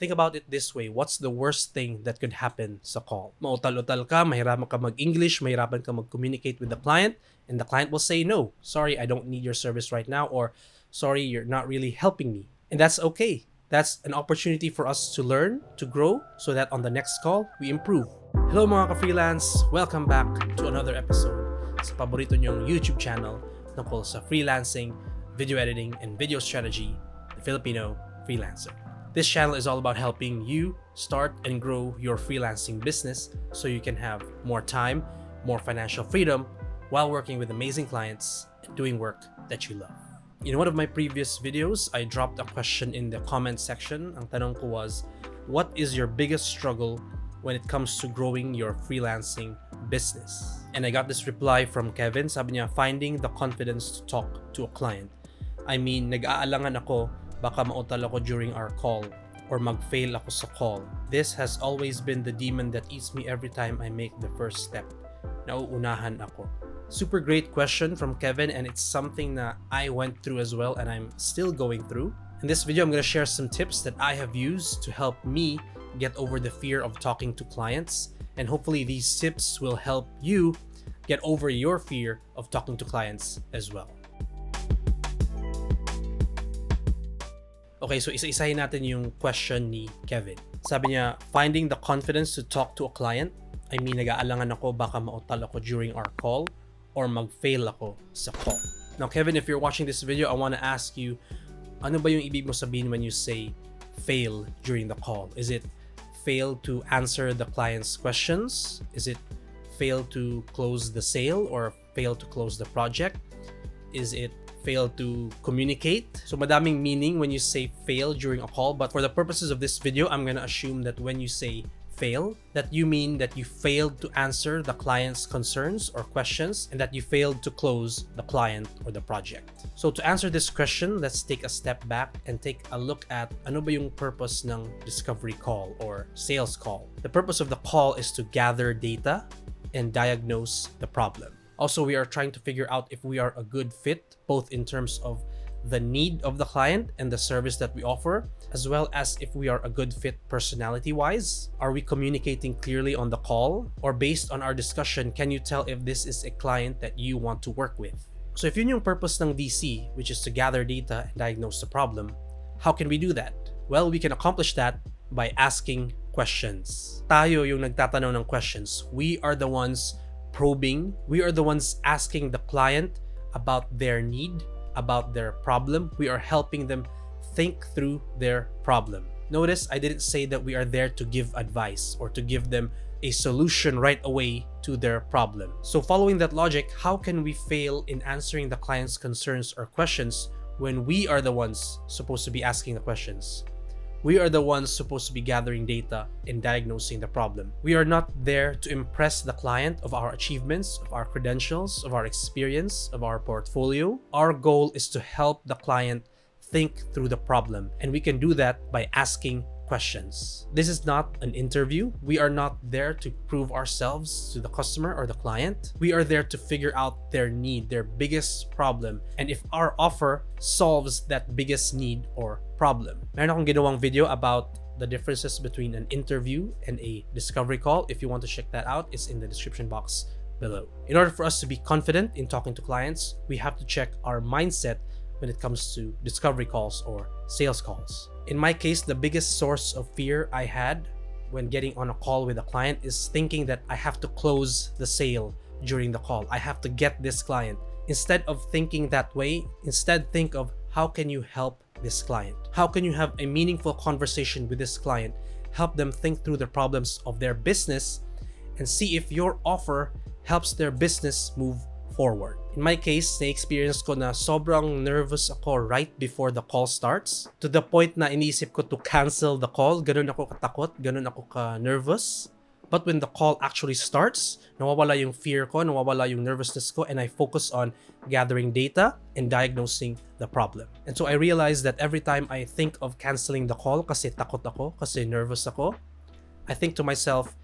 Think about it this way. What's the worst thing that could happen sa call? Mautal-utal ka, mahirapan ka mag-English, mahirapan ka mag-communicate with the client, and the client will say, no, sorry, I don't need your service right now, or sorry, you're not really helping me. And that's okay. That's an opportunity for us to learn, to grow, so that on the next call, we improve. Hello mga ka-freelance! Welcome back to another episode sa paborito nyong YouTube channel tungkol sa freelancing, video editing, and video strategy, the Filipino Freelancer. This channel is all about helping you start and grow your freelancing business so you can have more time, more financial freedom while working with amazing clients and doing work that you love. In one of my previous videos, I dropped a question in the comment section. Ang tanong ko was, what is your biggest struggle when it comes to growing your freelancing business? And I got this reply from Kevin. Sabi niya, finding the confidence to talk to a client. I mean, nag-aalangan ako, baka mautal ako during our call or mag-fail ako sa call. This has always been the demon that eats me every time I make the first step. Nauunahan ako. Super great question from Kevin, and it's something that I went through as well and I'm still going through. In this video, I'm going to share some tips that I have used to help me get over the fear of talking to clients, and hopefully these tips will help you get over your fear of talking to clients as well. Okay, so isa-isahin natin yung question ni Kevin. Sabi niya, finding the confidence to talk to a client. I mean, nag-aalangan ako, baka mautal ako during our call or mag-fail ako sa call. Now, Kevin, if you're watching this video, I want to ask you, ano ba yung ibig mo sabihin when you say fail during the call? Is it fail to answer the client's questions? Is it fail to close the sale or fail to close the project? Is it fail to communicate? So madaming meaning when you say fail during a call, but for the purposes of this video, I'm gonna assume that when you say fail, that you mean that you failed to answer the client's concerns or questions and that you failed to close the client or the project. So to answer this question, let's take a step back and take a look at ano ba yung purpose ng discovery call or sales call. The purpose of the call is to gather data and diagnose the problem. Also, we are trying to figure out if we are a good fit, both in terms of the need of the client and the service that we offer, as well as if we are a good fit personality-wise. Are we communicating clearly on the call? Or based on our discussion, can you tell if this is a client that you want to work with? So if yun yung purpose ng DC, which is to gather data and diagnose the problem, how can we do that? Well, we can accomplish that by asking questions. Tayo yung nagtatanong ng questions. We are the ones probing. We are the ones asking the client about their need, about their problem. We are helping them think through their problem. Notice I didn't say that we are there to give advice or to give them a solution right away to their problem. So following that logic, how can we fail in answering the client's concerns or questions when we are the ones supposed to be asking the questions? We are the ones supposed to be gathering data and diagnosing the problem. We are not there to impress the client of our achievements, of our credentials, of our experience, of our portfolio. Our goal is to help the client think through the problem, and we can do that by asking questions. This is not an interview. We are not there to prove ourselves to the customer or the client. We are there to figure out their need, their biggest problem, and if our offer solves that biggest need or problem. Meron akong ginawang video about the differences between an interview and a discovery call. If you want to check that out, it's in the description box below. In order for us to be confident in talking to clients, we have to check our mindset when it comes to discovery calls or sales calls. In my case, the biggest source of fear I had when getting on a call with a client is thinking that I have to close the sale during the call. I have to get this client. Instead of thinking that way, instead think of how can you help this client? How can you have a meaningful conversation with this client? Help them think through the problems of their business and see if your offer helps their business move forward. In my case, na-experience ko na sobrang nervous ako right before the call starts, to the point na iniisip ko to cancel the call. Ganun ako katakot, ganun ako ka-nervous. But when the call actually starts, nawawala yung fear ko, nawawala yung nervousness ko, and I focus on gathering data and diagnosing the problem. And so I realized that every time I think of canceling the call kasi takot ako, kasi nervous ako, I think to myself,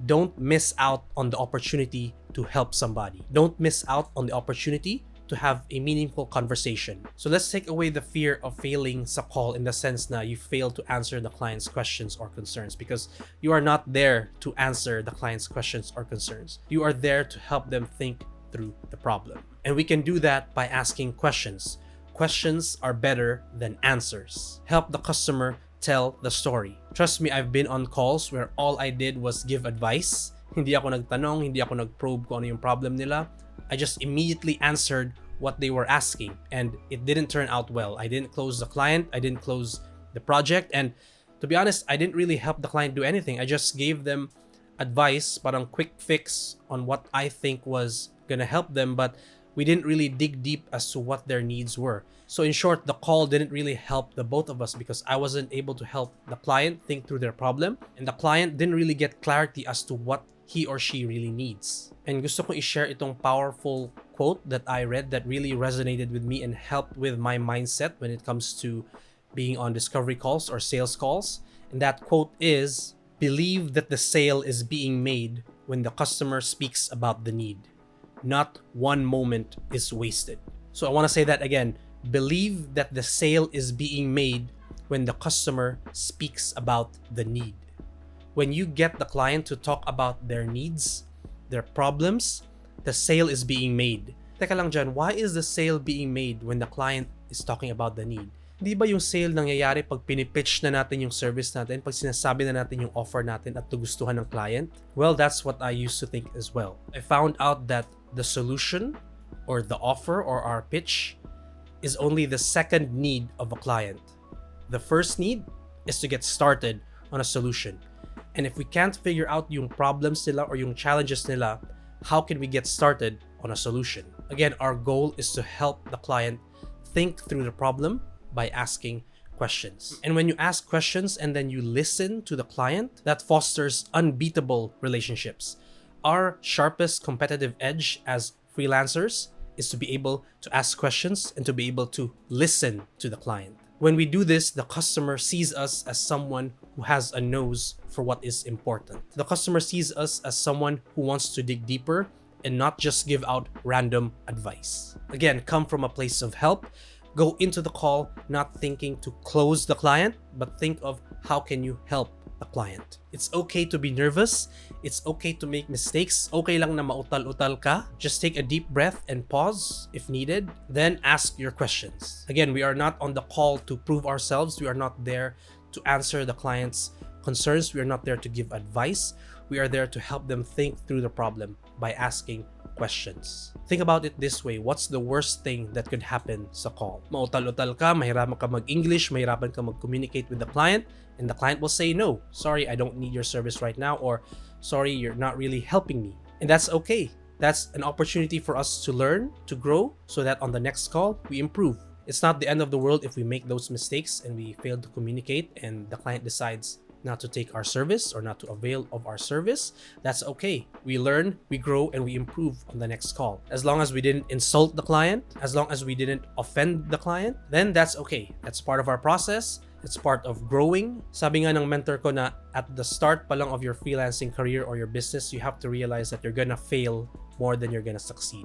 don't miss out on the opportunity to help somebody. Don't miss out on the opportunity to have a meaningful conversation. So let's take away the fear of failing sa call in the sense na you fail to answer the client's questions or concerns, because you are not there to answer the client's questions or concerns. You are there to help them think through the problem. And we can do that by asking questions. Questions are better than answers. Help the customer tell the story. Trust me, I've been on calls where all I did was give advice. Hindi ako nagtanong, hindi ako nag-probe kung ano yung problem nila. I just immediately answered what they were asking, and it didn't turn out well. I didn't close the client, I didn't close the project, and to be honest, I didn't really help the client do anything. I just gave them advice, parang quick fix on what I think was gonna help them, but we didn't really dig deep as to what their needs were. So in short, the call didn't really help the both of us because I wasn't able to help the client think through their problem, and the client didn't really get clarity as to what he or she really needs. And gusto kong i-share itong powerful quote that I read that really resonated with me and helped with my mindset when it comes to being on discovery calls or sales calls. And that quote is, "Believe that the sale is being made when the customer speaks about the need. Not one moment is wasted." So I want to say that again. Believe that the sale is being made when the customer speaks about the need. When you get the client to talk about their needs, their problems, the sale is being made. Teka lang dyan, why is the sale being made when the client is talking about the need? Hindi ba yung sale nangyayari pag pinipitch na natin yung service natin, pag sinasabi na natin yung offer natin at nagustuhan ng client? Well, that's what I used to think as well. I found out that the solution or the offer or our pitch is only the second need of a client. The first need is to get started on a solution. And if we can't figure out yung problems nila or yung challenges nila, how can we get started on a solution? Again, our goal is to help the client think through the problem by asking questions. And when you ask questions and then you listen to the client, that fosters unbeatable relationships. Our sharpest competitive edge as freelancers is to be able to ask questions and to be able to listen to the client. When we do this, the customer sees us as someone who has a nose for what is important. The customer sees us as someone who wants to dig deeper and not just give out random advice. Again, come from a place of help. Go into the call not thinking to close the client, but think of how can you help the client. It's okay to be nervous. It's okay to make mistakes. Okay lang na mautal-utal ka. Just take a deep breath and pause if needed. Then ask your questions. Again, we are not on the call to prove ourselves. We are not there to answer the client's concerns. We are not there to give advice. We are there to help them think through the problem by asking questions. Think about it this way. What's the worst thing that could happen sa call? Mautal-utal ka, mahirapan ka mag-English, mahirapan ka mag-communicate with the client, and the client will say, "No, sorry, I don't need your service right now," or "Sorry, you're not really helping me." And that's okay. That's an opportunity for us to learn, to grow, so that on the next call, we improve. It's not the end of the world if we make those mistakes and we fail to communicate and the client decides not to take our service or not to avail of our service. That's okay. We learn, we grow, and we improve on the next call. As long as we didn't insult the client, as long as we didn't offend the client, then that's okay. That's part of our process. It's part of growing. Sabi nga ng mentor ko na at the start pa lang of your freelancing career or your business, you have to realize that you're gonna fail more than you're gonna succeed.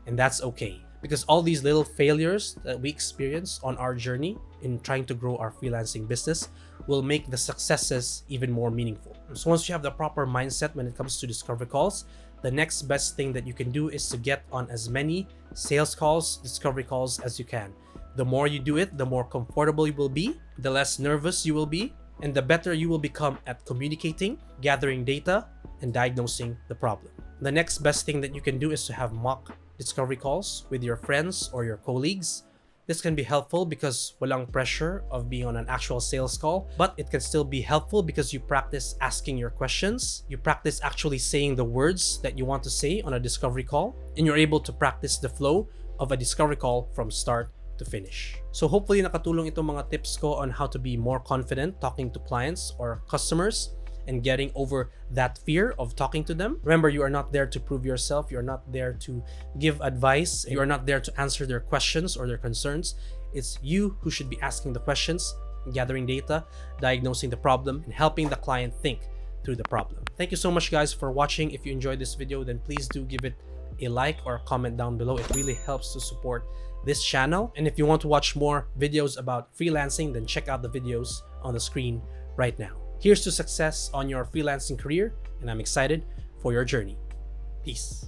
And that's okay. Because all these little failures that we experience on our journey in trying to grow our freelancing business will make the successes even more meaningful. So once you have the proper mindset when it comes to discovery calls, the next best thing that you can do is to get on as many sales calls, discovery calls as you can. The more you do it, the more comfortable you will be, the less nervous you will be, and the better you will become at communicating, gathering data, and diagnosing the problem. The next best thing that you can do is to have mock discovery calls with your friends or your colleagues. This can be helpful because walang pressure of being on an actual sales call, but it can still be helpful because you practice asking your questions, you practice actually saying the words that you want to say on a discovery call, and you're able to practice the flow of a discovery call from start to finish. So hopefully nakatulong itong mga tips ko on how to be more confident talking to clients or customers and getting over that fear of talking to them. Remember, you are not there to prove yourself. You're not there to give advice. You are not there to answer their questions or their concerns. It's you who should be asking the questions, gathering data, diagnosing the problem, and helping the client think through the problem. Thank you so much, guys, for watching. If you enjoyed this video, then please do give it a like or a comment down below. It really helps to support this channel. And if you want to watch more videos about freelancing, then check out the videos on the screen right now. Here's to success on your freelancing career, and I'm excited for your journey. Peace.